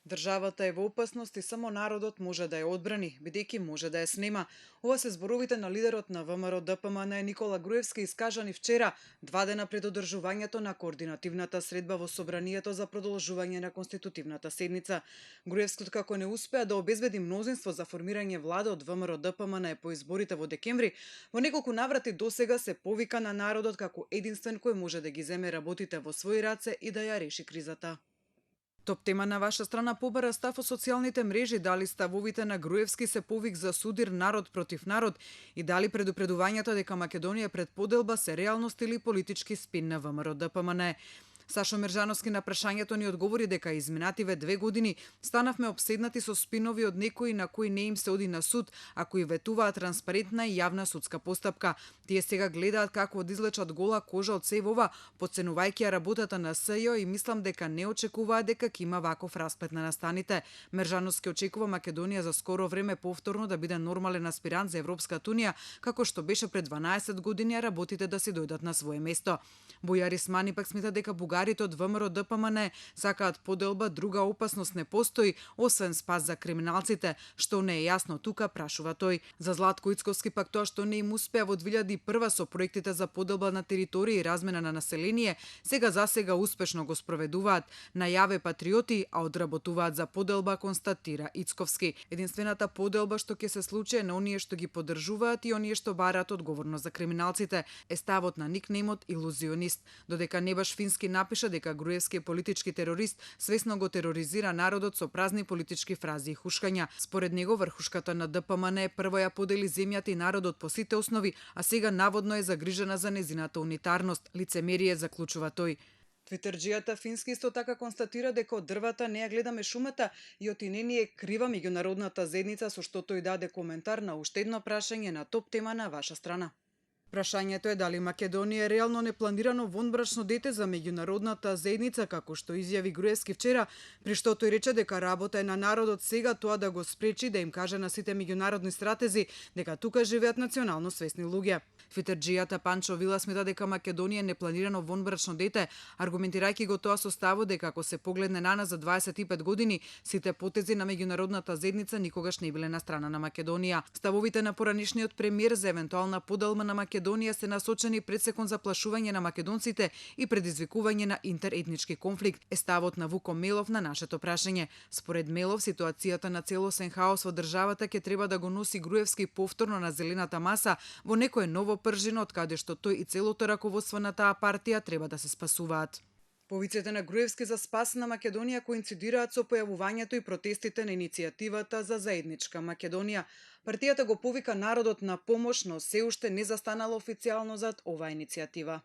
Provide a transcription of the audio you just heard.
Државата е во опасност и само народот може да ја одбрани, бидејќи може да ја снема. Ова се зборовите на лидерот на ВМРО ДПМН Никола Груевски искажани вчера, 2 дена пред одржувањето на координативната средба во Собранието за продолжување на конститутивната седница. Груевски, како не успеа да обезбеди мнозинство за формирање влада од ВМРО ДПМН по изборите во декември, во неколку наврати досега се повика на народот како единствен кој може да ги земе работите во своји раце и да ја реши кризата. Топ тема на ваша страна побара став во социјалните мрежи, дали ставовите на Груевски се повик за судир народ против народ и дали предупредувањето дека Македонија е пред поделба се реалност или политички спин на ВМРО ДПМН. Сашо Мержановски на прашањето ни одговори дека изминативе 2 години станавме обседнати со спинови од некои на кои не им се оди на суд, а кои ветуваат транспарентна и јавна судска постапка. Тие сега гледаат како да излечат гола кожа од сев ова, подценувајќи ја работата на СЈО и мислам дека не очекуваат дека ќе има ваков расплет на настаните. Мержановски очекува Македонија за скоро време повторно да биде нормален аспирант за Европската унија, како што беше пред 12 години, а работите да си дојдат на свое место. Бојар Исмани пак смета дека бугарите од ВМРО ДПМН сакаат поделба, друга опасност не постои, освен спас за криминалците, што не е јасно тука, прашува тој. За Златко Ицковски пак тоа што не им успеа во 2001 со проектите за поделба на територија и размена на население, сега успешно го спроведуваат. Најаве патриоти, а одработуваат за поделба, констатира Ицковски. Единствената поделба што ќе се случи е на оние што ги поддржуваат и оние што бараат одговорност за криминалците, е ставот на никнеймот илузионист. Додека не баш Фински напиша дека Груевски е политички терорист, свесно го тероризира народот со празни политички фрази и хушкања. Според него врхушката на ДПМН прво ја подели земјата и народот по сите основи, а сега наводно е загрижена за незината унитарност. Лицемерие, заклучува тој. Твитерџијата Фински исто така констатира дека од дрвата не ја гледаме шумата и оти не ни е крива меѓународната заедница, со што тој даде коментар на уште едно прашање на топ тема на ваша страна. Прашањето е дали Македонија е реално непланирано вонбрачно дете за меѓународната заедница, како што изјави Груевски вчера, при што тој рече дека работа е на народот сега тоа да го спречи, да им каже на сите меѓународни стратези дека тука живеат национално свесни луѓе. Твитерџијата Панчо Вила смета дека Македонија е непланирано вонбрачно дете, аргументирајќи го тоа со ставот дека ако се погледне на нас за 25 години, сите потези на меѓународната заедница никогаш не биле на страна на Македонија. Ставовите на поранишниот премиер за евентуална поделба на Македонија се насочени пред секон заплашување на македонците и предизвикување на интеретнички конфликт, е ставот на Вуко Мелов на нашето прашање. Според Мелов, ситуацијата на целосен хаос во државата ќе треба да го носи Груевски повторно на зелената маса во некое ново пржино, од каде што тој и целото раководство на таа партија треба да се спасуваат. Повиците на Груевски за спас на Македонија коинцидираат со појавувањето и протестите на иницијативата за заедничка Македонија. Партијата го повика народот на помош, но се уште не застанала официјално зад оваа иницијатива.